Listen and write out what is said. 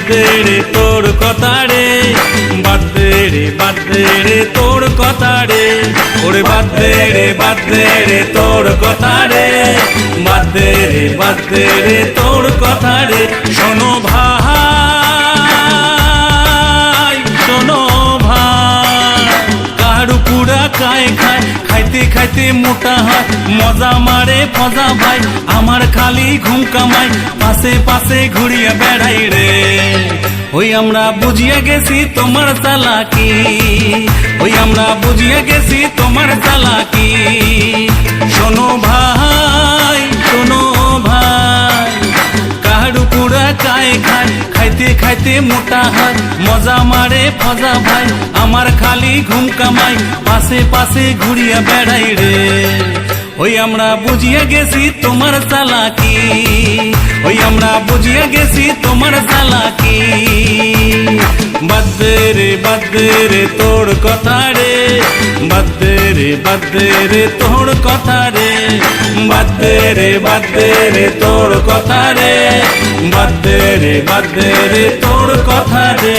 বাদে রে তোর কথা রে, বাদে রে তোর কথা রে, ওরে বাদে রে তোর কথা রে, বাদে রে তোর কথা রে। শোনো ভাই, শোনো ভাই, কারু পুরা কায় খায়, খাইতে খাইতে মোটা হয়, মজা মারে ফজা ভাই, আমার খালি ঘুম কামাই, পাশে পাশে ঘুরিয়ে বেড়াই রে। ওই আমরা বুঝিয়ে গেছি তোমার চালাকি, ওই আমরা বুঝিয়ে গেছি তোমার চালাকি। শোনো ভাই, শোনো ভাই, কারু পুরা কায় খায়, খাইতে খাইতে মোটা হয়, মজা মারে ফজা ভাই, আমার খালি ঘুম কামাই, পাশে পাশে ঘুরিয়া বেড়াই রে। ওই আমরা বুঝিয়ে গেছি তোমার চালাকি, ওই আমরা বুঝিয়ে গেছি তোমার চালাকি। বাদে রে তোর কথা রে, বাদে রে তোর কথা রে, বাদে রে তোর কথা রে, বাদে রে তোর কথা রে।